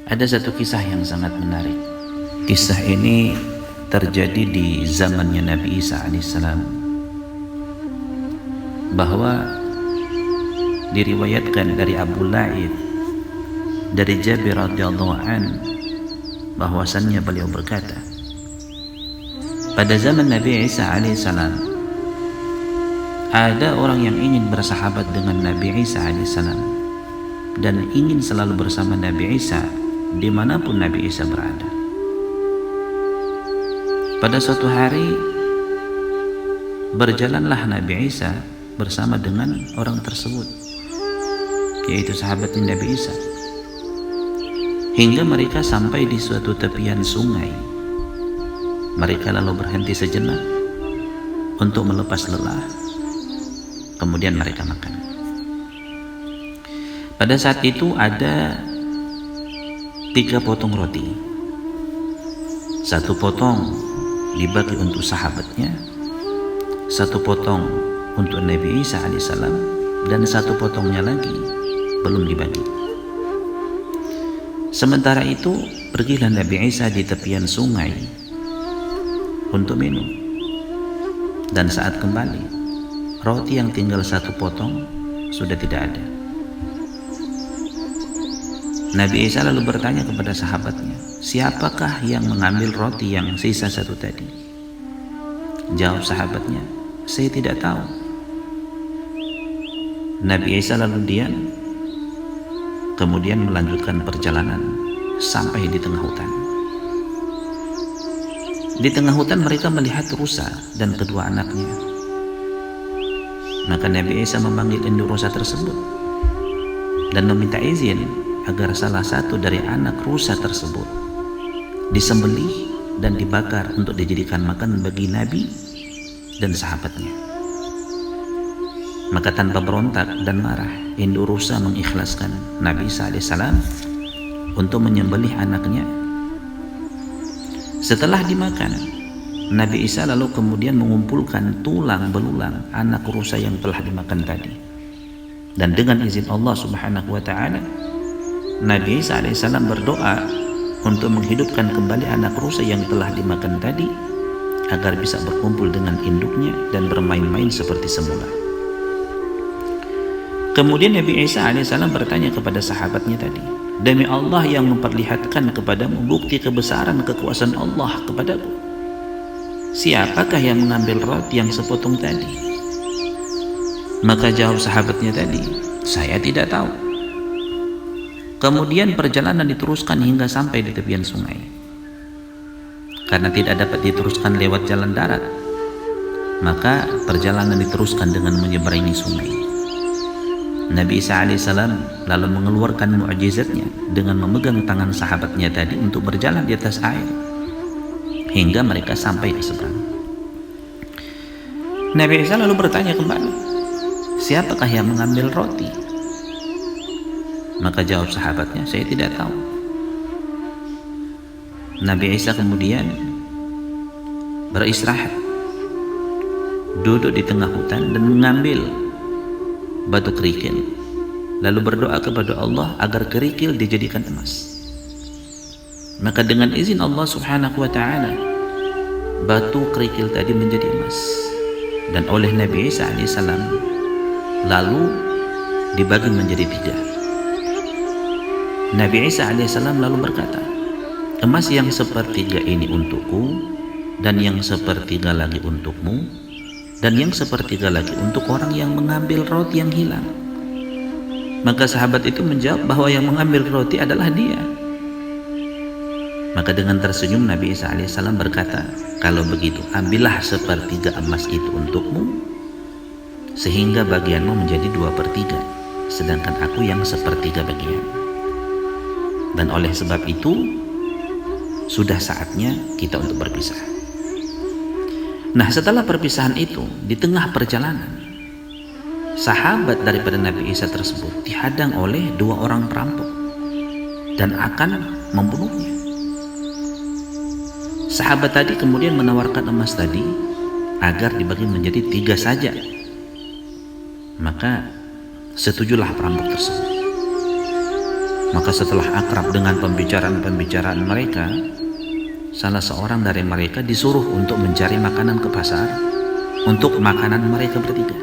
Ada satu kisah yang sangat menarik. Kisah ini terjadi di zamannya Nabi Isa alaihissalam, bahwa diriwayatkan dari Abu La'id dari Jabir radhiyallahu an bahwasannya beliau berkata, pada zaman Nabi Isa alaihissalam ada orang yang ingin bersahabat dengan Nabi Isa alaihissalam dan ingin selalu bersama Nabi Isa dimanapun Nabi Isa berada. Pada suatu hari berjalanlah Nabi Isa bersama dengan orang tersebut, yaitu sahabatnya Nabi Isa, hingga mereka sampai di suatu tepian sungai. Mereka lalu berhenti sejenak untuk melepas lelah, kemudian mereka makan. Pada saat itu ada 3 potong roti. 1 potong dibagi untuk sahabatnya, 1 potong untuk Nabi Isa alaihissalam, dan 1 potongnya lagi belum dibagi. Sementara itu pergilah Nabi Isa di tepian sungai untuk minum, dan saat kembali roti yang tinggal 1 potong sudah tidak ada. Nabi Isa lalu bertanya kepada sahabatnya, siapakah yang mengambil roti yang sisa 1 tadi? Jawab sahabatnya, saya tidak tahu. Nabi Isa lalu diam, kemudian melanjutkan perjalanan sampai di tengah hutan. Di tengah hutan mereka melihat rusa dan kedua anaknya. Maka Nabi Isa memanggil induk rusa tersebut dan meminta izin agar salah satu dari anak rusa tersebut disembelih dan dibakar untuk dijadikan makanan bagi Nabi dan sahabatnya. Maka tanpa berontak dan marah, induk rusa mengikhlaskan Nabi Isa alaihissalam untuk menyembelih anaknya. Setelah dimakan, Nabi Isa lalu kemudian mengumpulkan tulang belulang anak rusa yang telah dimakan tadi, dan dengan izin Allah subhanahu wa ta'ala, Nabi Isa alaihissalam berdoa untuk menghidupkan kembali anak rusa yang telah dimakan tadi agar bisa berkumpul dengan induknya dan bermain-main seperti semula. Kemudian Nabi Isa alaihissalam bertanya kepada sahabatnya tadi, demi Allah yang memperlihatkan kepadamu bukti kebesaran kekuasaan Allah kepadaku, siapakah yang mengambil roti yang sepotong tadi? Maka jawab sahabatnya tadi, saya tidak tahu. Kemudian perjalanan diteruskan hingga sampai di tepian sungai. Karena tidak dapat diteruskan lewat jalan darat, maka perjalanan diteruskan dengan menyeberangi sungai. Nabi Isa alaihissalam lalu mengeluarkan mukjizatnya dengan memegang tangan sahabatnya tadi untuk berjalan di atas air hingga mereka sampai di seberang. Nabi Isa lalu bertanya kembali, siapakah yang mengambil roti? Maka jawab sahabatnya, saya tidak tahu. Nabi Isa kemudian beristirahat, duduk di tengah hutan dan mengambil batu kerikil, lalu berdoa kepada Allah agar kerikil dijadikan emas. Maka dengan izin Allah subhanahu wa ta'ala, batu kerikil tadi menjadi emas, dan oleh Nabi Isa alaihissalam lalu dibagi menjadi 3. Nabi Isa alaihissalam lalu berkata, emas yang sepertiga ini untukku, dan yang sepertiga lagi untukmu, dan yang sepertiga lagi untuk orang yang mengambil roti yang hilang. Maka sahabat itu menjawab bahwa yang mengambil roti adalah dia. Maka dengan tersenyum Nabi Isa alaihissalam berkata, kalau begitu ambillah sepertiga emas itu untukmu, sehingga bagianmu menjadi 2/3, sedangkan aku yang sepertiga bagian. Dan oleh sebab itu sudah saatnya kita untuk berpisah. Nah, setelah perpisahan itu, di tengah perjalanan, sahabat daripada Nabi Isa tersebut dihadang oleh 2 orang perampok dan akan membunuhnya. Sahabat tadi kemudian menawarkan emas tadi agar dibagi menjadi 3 saja. Maka setujulah perampok tersebut. Maka setelah akrab dengan pembicaraan-pembicaraan mereka, salah seorang dari mereka disuruh untuk mencari makanan ke pasar untuk makanan mereka bertiga.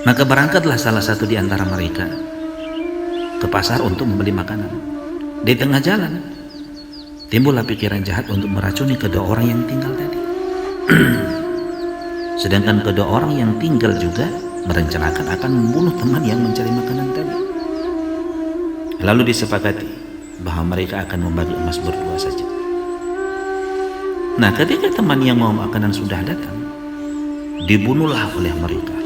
Maka berangkatlah salah satu di antara mereka ke pasar untuk membeli makanan. Di tengah jalan timbullah pikiran jahat untuk meracuni kedua orang yang tinggal tadi. Sedangkan kedua orang yang tinggal juga merencanakan akan membunuh teman yang mencari makanan tadi. Lalu disepakati bahwa mereka akan membagi emas berdua saja. Nah, ketika teman yang mau makanan sudah datang, dibunuhlah oleh mereka.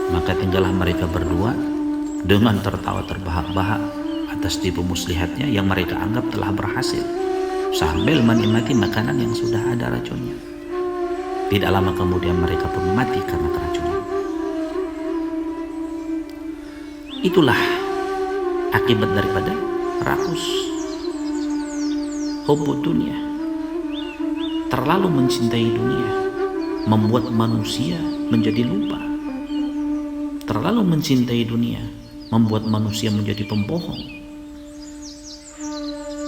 Maka tinggallah mereka berdua dengan tertawa terbahak-bahak atas tipu muslihatnya yang mereka anggap telah berhasil, sambil menikmati makanan yang sudah ada racunnya. Tidak lama kemudian mereka pun mati karena keracunan. Itulah akibat daripada rakus, hubbud dunia. Terlalu mencintai dunia membuat manusia menjadi lupa. Terlalu mencintai dunia membuat manusia menjadi pembohong,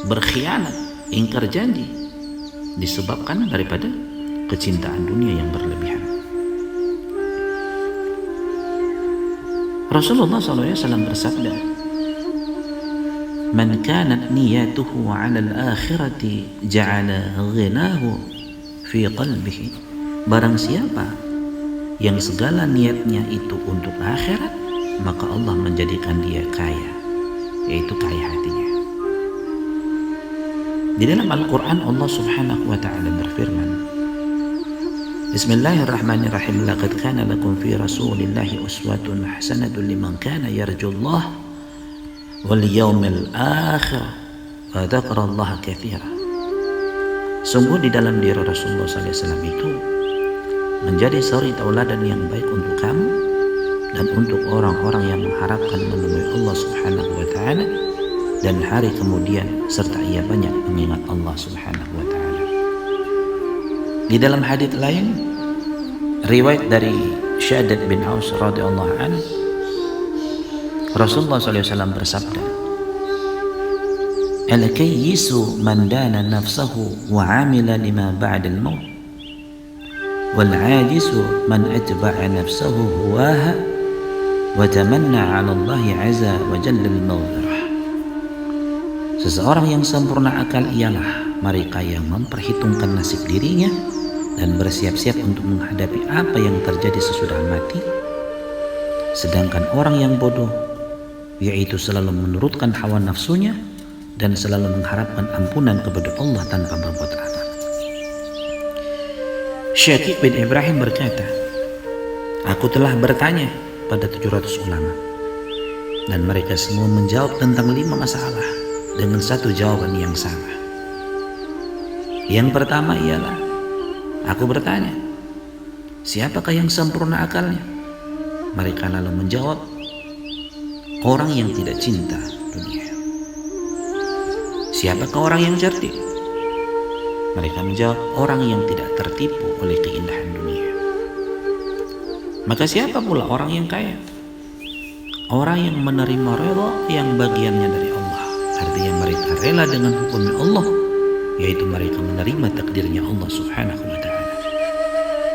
berkhianat, ingkar janji, disebabkan daripada kecintaan dunia yang berlebihan. Rasulullah SAW bersabda, "Man kanat niyatuhu 'ala al-akhirati ja'ala ghinahu fi qalbihi." Barang siapa yang segala niatnya itu untuk akhirat, maka Allah menjadikan dia kaya, yaitu kaya hatinya. Di dalam Al-Quran Allah Subhanahu wa ta'ala berfirman, Bismillahirrahmanirrahim, laqad kana lakum fi rasulillahi uswatun hasanatun liman kana yarjullah wal yawmil akhir wa dzakarallaha katsira. Sungguh di dalam diri Rasulullah SAW itu menjadi suri tauladan yang baik untuk kamu dan untuk orang-orang yang mengharapkan menemui Allah Subhanahu wa ta'ala dan hari kemudian, serta ia banyak mengingat Allah Subhanahu wa ta'ala. Di dalam hadits lain, riwayat dari Syaddad bin Aus radhiyallahu anhu, Rasulullah SAW bersabda, "Al-kayyisu man dana nafsahu wa 'amila lima ba'da al-maut, wal 'ajizu man atba'a nafsahu huwaha wa tamanna 'ala Allah 'azza wa jalla al-maghfirah." Seseorang yang sempurna akal ialah mereka yang memperhitungkan nasib dirinya dan bersiap-siap untuk menghadapi apa yang terjadi sesudah mati. Sedangkan orang yang bodoh, yaitu selalu menurutkan hawa nafsunya dan selalu mengharapkan ampunan kepada Allah tanpa berbuat apa. Syakik bin Ibrahim berkata, "Aku telah bertanya pada 700 ulama, dan mereka semua menjawab tentang 5 masalah dengan satu jawaban yang sama. Yang pertama ialah, aku bertanya, siapakah yang sempurna akalnya? Mereka lalu menjawab, orang yang tidak cinta dunia. Siapakah orang yang cerdik? Mereka menjawab, orang yang tidak tertipu oleh keindahan dunia. Maka siapa pula orang yang kaya? Orang yang menerima redha yang bagiannya dari Allah. Artinya mereka rela dengan hukumnya Allah, yaitu mereka menerima takdirnya Allah Subhanahu wa ta'ala.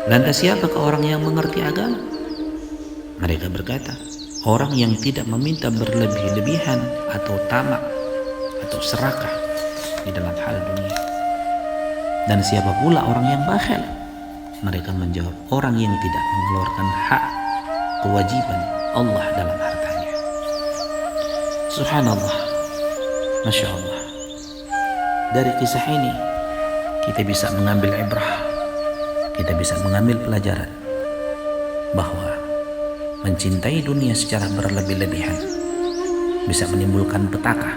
Lantas siapakah orang yang mengerti agama? Mereka berkata, orang yang tidak meminta berlebih-lebihan atau tamak atau serakah di dalam hal dunia. Dan siapa pula orang yang bakhil? Mereka menjawab, orang yang tidak mengeluarkan hak kewajiban Allah dalam hartanya. Subhanallah, Masya Allah. Dari kisah ini kita bisa mengambil ibrah, kita bisa mengambil pelajaran bahwa mencintai dunia secara berlebih-lebihan bisa menimbulkan petaka.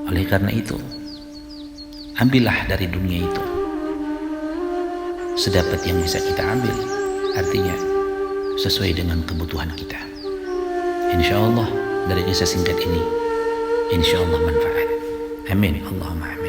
Oleh karena itu, ambillah dari dunia itu sedapat yang bisa kita ambil, artinya sesuai dengan kebutuhan kita. Insya Allah dari kisah singkat ini, insya Allah manfaat. Amin, Allahumma amin.